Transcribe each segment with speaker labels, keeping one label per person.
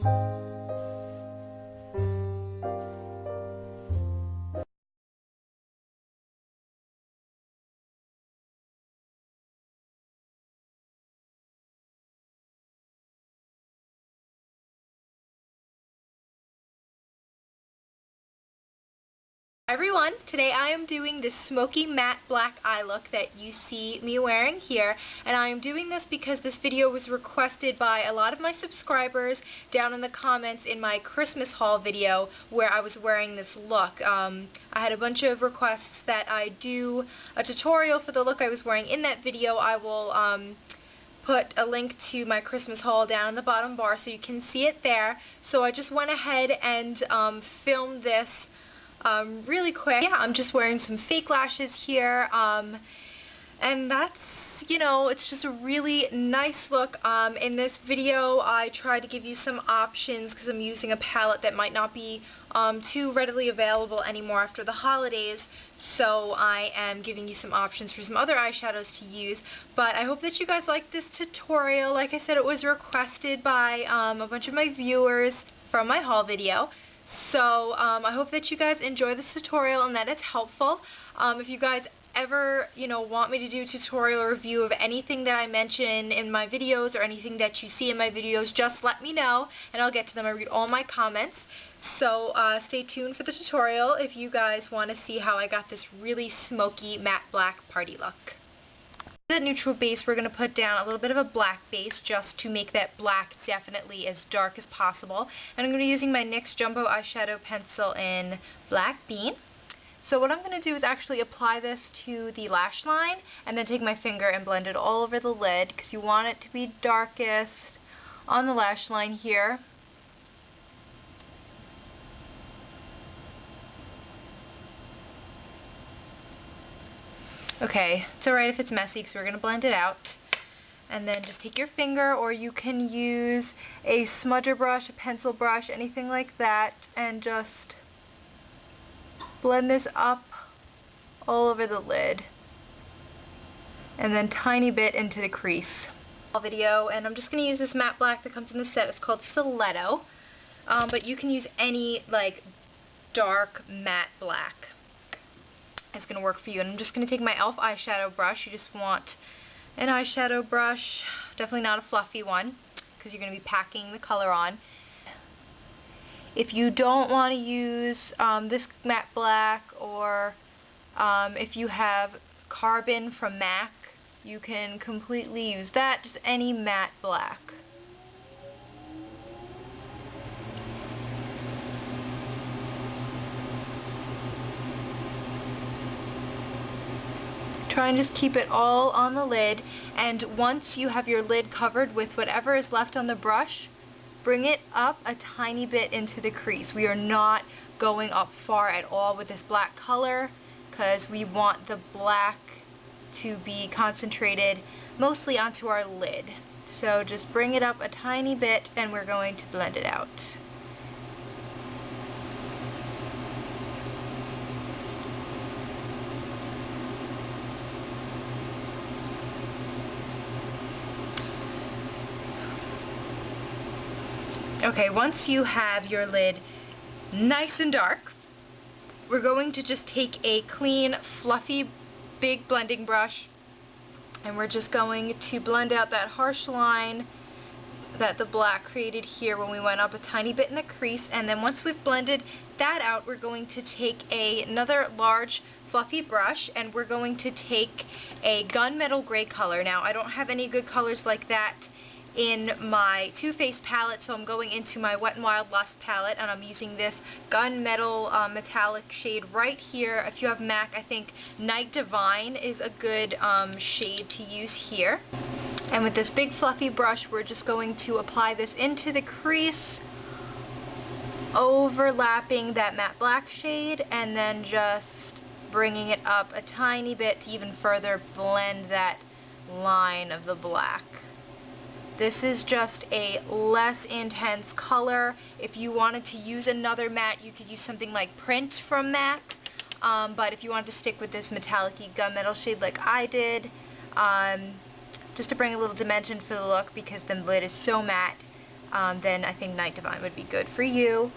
Speaker 1: Hi everyone, today I am doing this smoky matte black eye look that you see me wearing here, and I am doing this because this video was requested by a lot of my subscribers down in the comments in my Christmas haul video where I was wearing this look. I had a bunch of requests that I do a tutorial for the look I was wearing in that video. I will put a link to my Christmas haul down in the bottom bar so you can see it there. So I just went ahead and filmed this really quick. Yeah, I'm just wearing some fake lashes here, and that's, you know, it's just a really nice look. In this video I tried to give you some options because I'm using a palette that might not be too readily available anymore after the holidays, so I am giving you some options for some other eyeshadows to use. But I hope that you guys like this tutorial. Like I said, it was requested by a bunch of my viewers from my haul video. So I hope that you guys enjoy this tutorial and that it's helpful. If you guys ever, want me to do a tutorial review of anything that I mention in my videos or anything that you see in my videos, just let me know and I'll get to them. I read all my comments. So stay tuned for the tutorial if you guys want to see how I got this really smoky matte black party look. The neutral base, we're going to put down a little bit of a black base just to make that black definitely as dark as possible. And I'm going to be using my NYX Jumbo Eyeshadow Pencil in Black Bean. So what I'm going to do is actually apply this to the lash line and then take my finger and blend it all over the lid because you want it to be darkest on the lash line here. Okay, it's alright if it's messy because we're going to blend it out. And then just take your finger, or you can use a smudger brush, a pencil brush, anything like that, and just blend this up all over the lid. And then tiny bit into the crease. Video, and I'm just going to use this matte black that comes in the set. It's called Stiletto. But you can use any, dark matte black. It's going to work for you. And I'm just going to take my e.l.f. eyeshadow brush. You just want an eyeshadow brush, definitely not a fluffy one, because you're going to be packing the color on. If you don't want to use this matte black, or if you have Carbon from MAC, you can completely use that, just any matte black. Try and just keep it all on the lid, and once you have your lid covered with whatever is left on the brush, bring it up a tiny bit into the crease. We are not going up far at all with this black color because we want the black to be concentrated mostly onto our lid. So just bring it up a tiny bit and we're going to blend it out. Okay, once you have your lid nice and dark, we're going to just take a clean, fluffy, big blending brush, and we're just going to blend out that harsh line that the black created here when we went up a tiny bit in the crease. And then once we've blended that out, we're going to take another large fluffy brush, and we're going to take a gunmetal gray color. Now, I don't have any good colors like that in my Too Faced palette, so I'm going into my Wet n Wild Lust palette, and I'm using this gunmetal metallic shade right here. If you have MAC, I think Night Divine is a good shade to use here. And with this big fluffy brush, we're just going to apply this into the crease, overlapping that matte black shade, and then just bringing it up a tiny bit to even further blend that line of the black. This is just a less intense color. If you wanted to use another matte, you could use something like Print from MAC. But if you wanted to stick with this metallic-y gunmetal shade like I did, just to bring a little dimension for the look because the lid is so matte, then I think Night Divine would be good for you.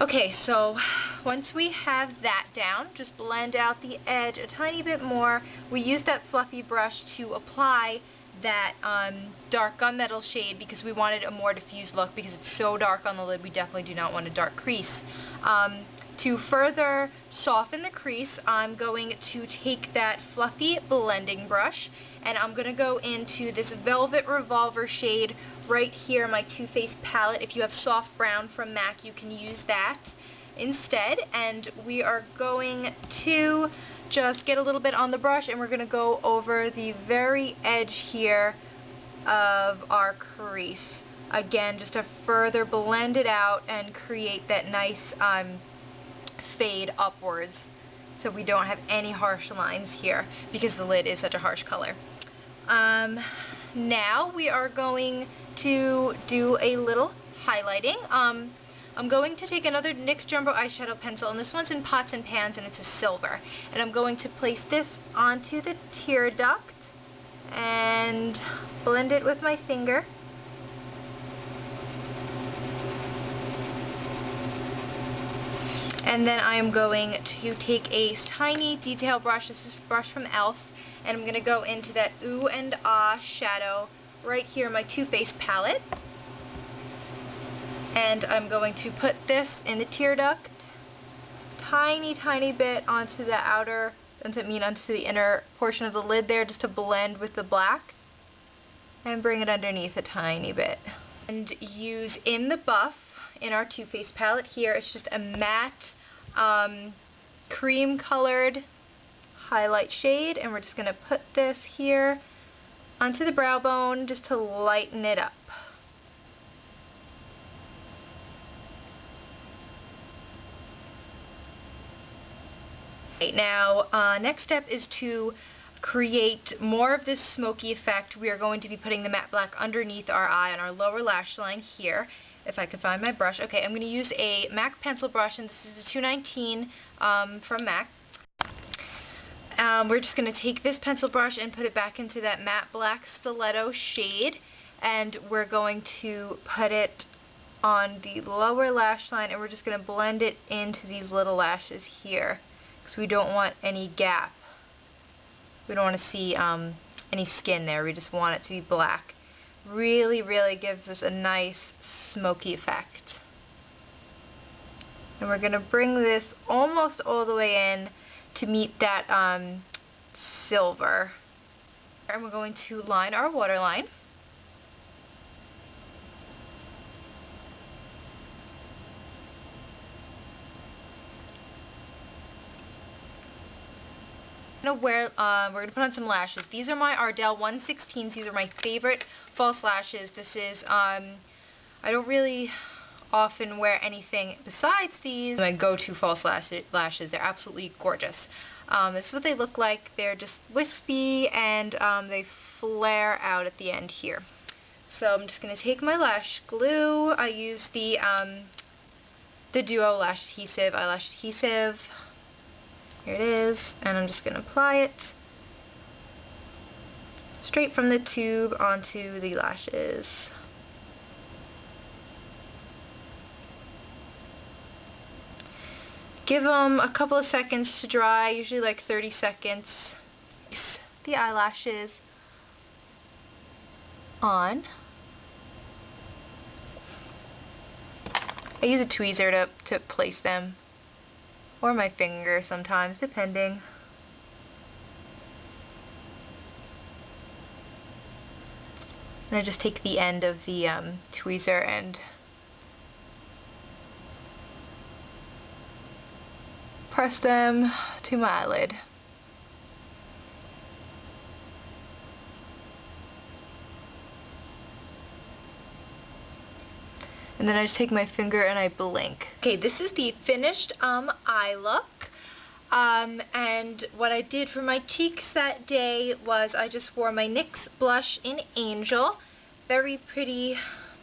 Speaker 1: Okay, so once we have that down, just blend out the edge a tiny bit more. We use that fluffy brush to apply that dark gunmetal shade because we wanted a more diffused look, because it's so dark on the lid we definitely do not want a dark crease. To further soften the crease, I'm going to take that fluffy blending brush and I'm going to go into this Velvet Revolver shade right here, my Too Faced palette. If you have soft brown from MAC, you can use that instead. And we are going to just get a little bit on the brush and we're going to go over the very edge here of our crease. Again, just to further blend it out and create that nice fade upwards, so we don't have any harsh lines here because the lid is such a harsh color. Now we are going to do a little highlighting. I'm going to take another NYX Jumbo eyeshadow pencil, and this one's in Pots and Pans and it's a silver, and I'm going to place this onto the tear duct and blend it with my finger. And then I am going to take a tiny detail brush. This is a brush from e.l.f. And I'm going to go into that Ooh and Ah shadow right here in my Too Faced palette. And I'm going to put this in the tear duct, tiny bit onto the outer, onto the inner portion of the lid there, just to blend with the black. And bring it underneath a tiny bit. And use In the Buff in our Too Faced palette here. It's just a matte cream colored highlight shade, and we're just going to put this here onto the brow bone just to lighten it up. Right, now next step is to create more of this smoky effect. We are going to be putting the matte black underneath our eye on our lower lash line here. If I could find my brush. Okay, I'm going to use a MAC pencil brush, and this is a 219 from MAC. We're just going to take this pencil brush and put it back into that matte black stiletto shade, and we're going to put it on the lower lash line, and we're just going to blend it into these little lashes here, because we don't want any gap. We don't want to see any skin there. We just want it to be black. Really gives us a nice smoky effect. And we're going to bring this almost all the way in to meet that silver. And we're going to line our waterline. We're going to put on some lashes. These are my Ardell 116s. These are my favorite false lashes. This is, I don't really often wear anything besides these. My go-to false lashes. They're absolutely gorgeous. This is what they look like. They're just wispy, and they flare out at the end here. So I'm just going to take my lash glue. I use the Duo Lash Adhesive, eyelash adhesive. Here it is, and I'm just going to apply it straight from the tube onto the lashes. Give them a couple of seconds to dry, usually like 30 seconds. The eyelashes on. I use a tweezer to place them, or my finger sometimes, depending. And I just take the end of the tweezer and press them to my eyelid. And then I just take my finger and I blink. Okay, this is the finished eye look. And what I did for my cheeks that day was I just wore my NYX blush in Angel. Very pretty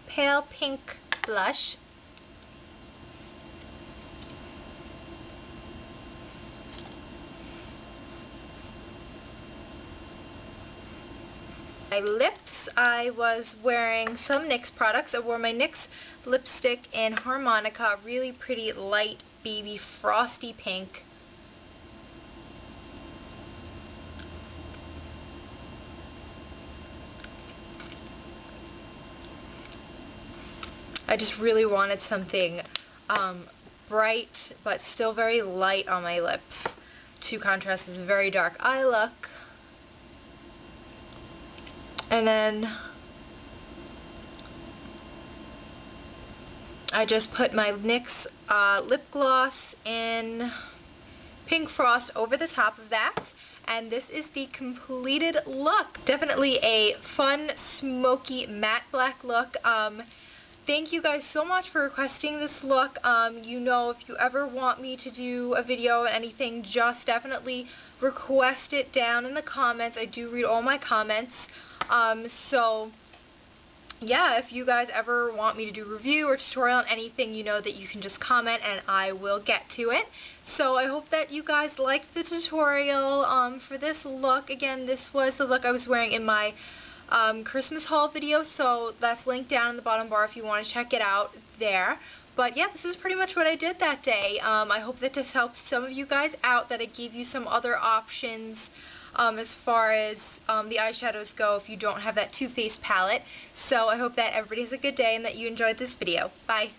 Speaker 1: pale pink blush. My lips, I was wearing some NYX products. I wore my NYX lipstick in Harmonica, really pretty light baby frosty pink. I just really wanted something bright but still very light on my lips to contrast this very dark eye look. And then I just put my NYX lip gloss in Pink Frost over the top of that. And this is the completed look. Definitely a fun, smoky, matte black look. Thank you guys so much for requesting this look. You know, if you ever want me to do a video or anything, just definitely request it down in the comments. I do read all my comments. So, yeah, if you guys ever want me to do a review or tutorial on anything, you know that you can just comment and I will get to it. So I hope that you guys liked the tutorial for this look. Again, this was the look I was wearing in my Christmas haul video, so that's linked down in the bottom bar if you want to check it out there. But yeah, this is pretty much what I did that day. I hope that this helps some of you guys out, that it gave you some other options as far as the eyeshadows go if you don't have that Too Faced palette. So I hope that everybody has a good day and that you enjoyed this video. Bye!